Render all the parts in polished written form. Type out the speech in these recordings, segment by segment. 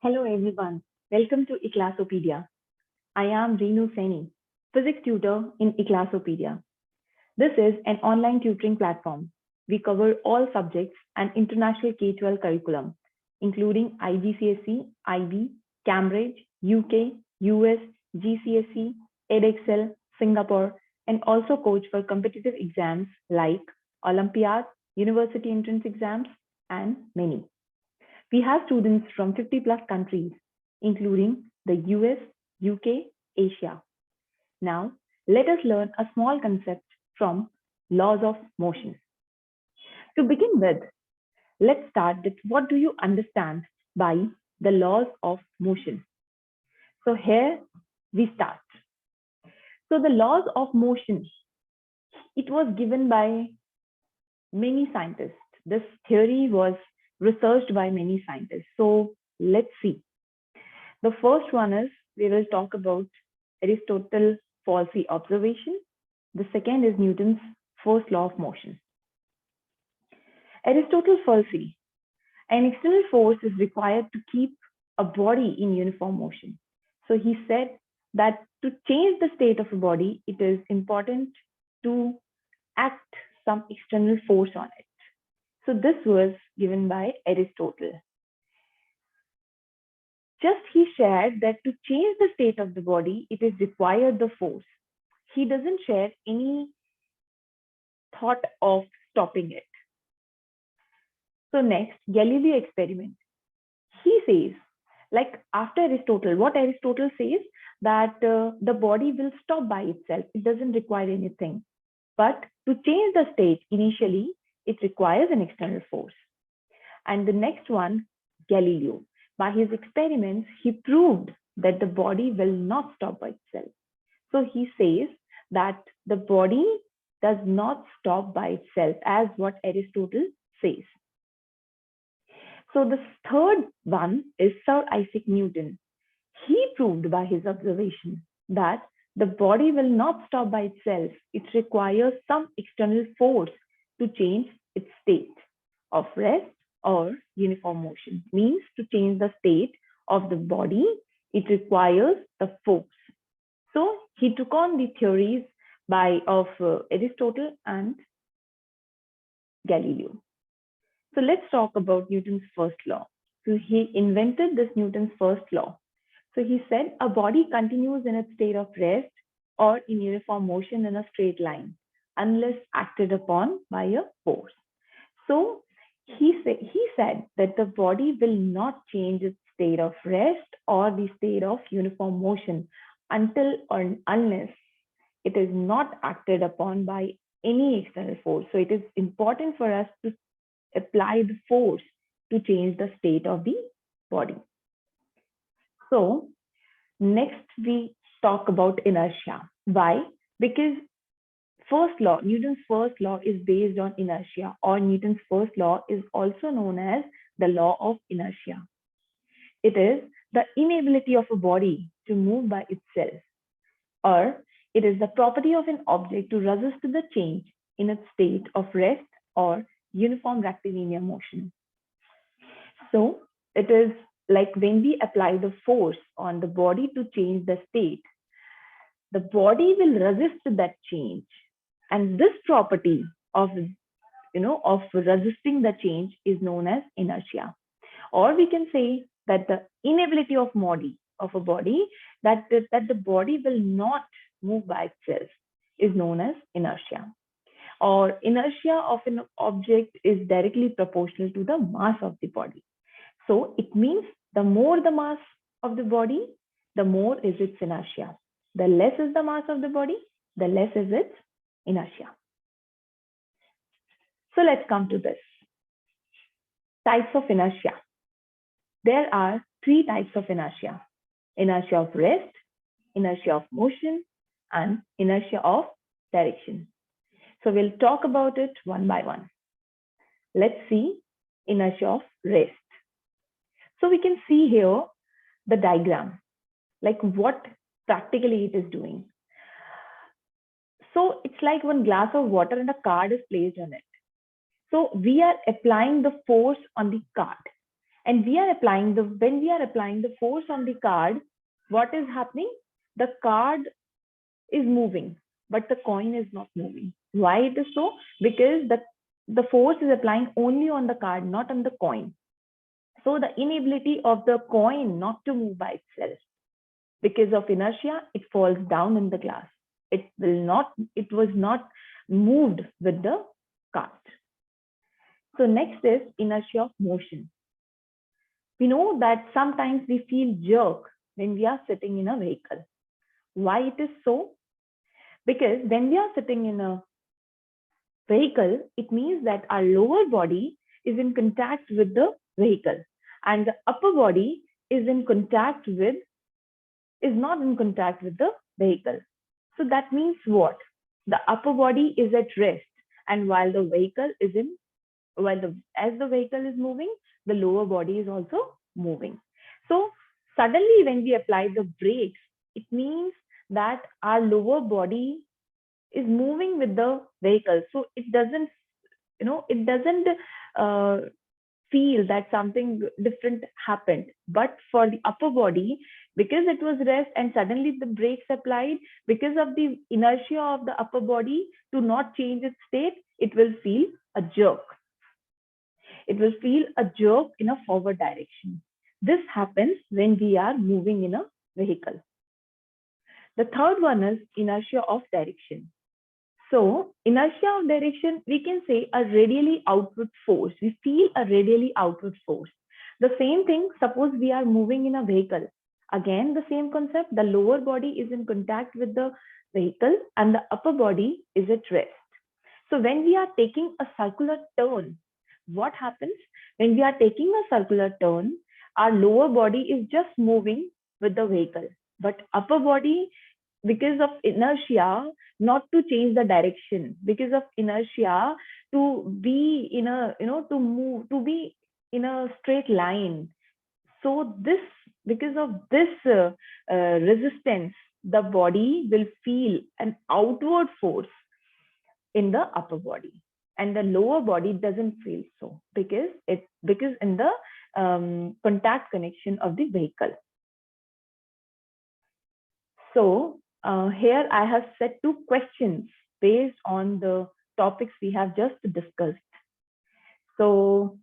Hello everyone, welcome to Eclassopedia. I am Reenu Saini, physics tutor in Eclassopedia. This is an online tutoring platform. We cover all subjects and international K-12 curriculum, including IGCSE, IB, Cambridge, UK, US, GCSE, EdExcel, Singapore, and also coach for competitive exams like Olympiad, university entrance exams, and many. We have students from 50 plus countries, including the US, UK, Asia. Now, let us learn a small concept from laws of motion. To begin with, let's start with what do you understand by the laws of motion. So here we start. So the laws of motion, it was given by many scientists. This theory was researched by many scientists. So let's see. The first one is we will talk about Aristotle's falsy observation. The second is Newton's first law of motion. Aristotle's falsy. An external force is required to keep a body in uniform motion. So he said that to change the state of a body, it is important to act some external force on it. So this was given by Aristotle. Just he shared that to change the state of the body, it is required the force. He doesn't share any thought of stopping it. So next, Galileo experiment. He says, like after Aristotle, what Aristotle says that the body will stop by itself. It doesn't require anything. But to change the state, initially, it requires an external force. And the next one, Galileo. By his experiments, he proved that the body will not stop by itself. So he says that the body does not stop by itself, as what Aristotle says. So the third one is Sir Isaac Newton. He proved by his observation that the body will not stop by itself. It requires some external force to change its state of rest or uniform motion. Means to change the state of the body, it requires the force. So he took on the theories of Aristotle and Galileo. So let's talk about Newton's first law. So he invented this Newton's first law. So he said a body continues in its state of rest or in uniform motion in a straight line unless acted upon by a force. So he said that the body will not change its state of rest or the state of uniform motion until or unless it is not acted upon by any external force. So it is important for us to apply the force to change the state of the body. So next we talk about inertia. Why? Because Newton's first law is based on inertia, or Newton's first law is also known as the law of inertia. It is the inability of a body to move by itself, or it is the property of an object to resist the change in its state of rest or uniform rectilinear motion. So it is like when we apply the force on the body to change the state, the body will resist that change. And this property of resisting the change is known as inertia. Or we can say that the inability of a body that the body will not move by itself is known as inertia. Or inertia of an object is directly proportional to the mass of the body. So it means the more the mass of the body, the more is its inertia. The less is the mass of the body, the less is its inertia. So let's come to this. Types of inertia. There are three types of inertia. Inertia of rest, inertia of motion, and inertia of direction. So we'll talk about it one by one. Let's see inertia of rest. So we can see here the diagram, like what practically it is doing. So it's like one glass of water and a card is placed on it. So we are applying the force on the card. And when we are applying the force on the card, what is happening? The card is moving, but the coin is not moving. Why it is so? Because the force is applying only on the card, not on the coin. So the inability of the coin not to move by itself, because of inertia, it falls down in the glass. It was not moved with the card. So next is inertia of motion. We know that sometimes we feel jerk when we are sitting in a vehicle. Why it is so? Because when we are sitting in a vehicle, it means that our lower body is in contact with the vehicle, and the upper body is not in contact with the vehicle. So that means what? The upper body is at rest, and while the vehicle is in as the vehicle is moving, the lower body is also moving. So suddenly when we apply the brakes, it means that our lower body is moving with the vehicle. So it doesn't, uh, feel that something different happened. But for the upper body, because it was rest and suddenly the brakes applied, because of the inertia of the upper body to not change its state, it will feel a jerk. It will feel a jerk in a forward direction. This happens when we are moving in a vehicle. The third one is inertia of direction. So inertia of direction, we can say a radially outward force. We feel a radially outward force. The same thing, suppose we are moving in a vehicle. Again, the same concept, the lower body is in contact with the vehicle and the upper body is at rest. So when we are taking a circular turn, what happens? When we are taking a circular turn, our lower body is just moving with the vehicle, but upper body, because of inertia, not to change the direction, because of inertia, to be in a, to be in a straight line. So this, because of this resistance, the body will feel an outward force in the upper body, and the lower body doesn't feel so, because in the contact connection of the vehicle. So here I have set 2 questions based on the topics we have just discussed. So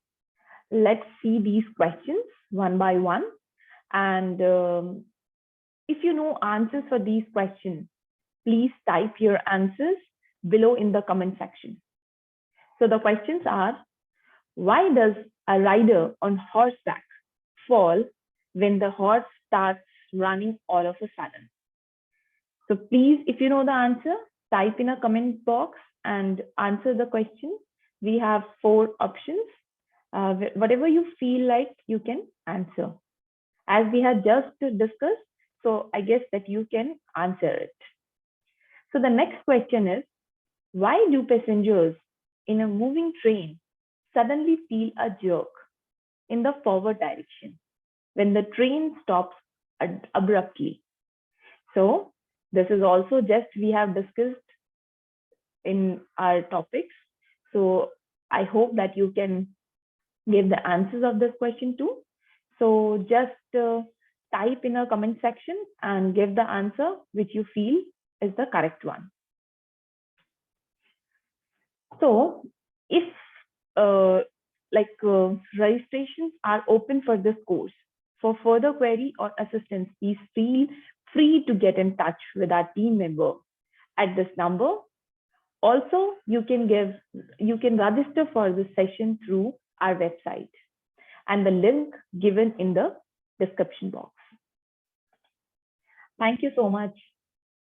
let's see these questions one by one. And if you know answers for these questions, please type your answers below in the comment section. So the questions are, why does a rider on horseback fall when the horse starts running all of a sudden? So please, if you know the answer, type in a comment box and answer the question. We have 4 options. Whatever you feel like, you can answer. As we had just discussed, so I guess that you can answer it. So the next question is, why do passengers in a moving train suddenly feel a jerk in the forward direction when the train stops abruptly? So this is also just we have discussed in our topics. So I hope that you can give the answers of this question too. So just type in a comment section and give the answer which you feel is the correct one. So if registrations are open for this course, for further query or assistance, please feel free to get in touch with our team member at this number. Also, you can register for this session through our website and the link given in the description box. Thank you so much.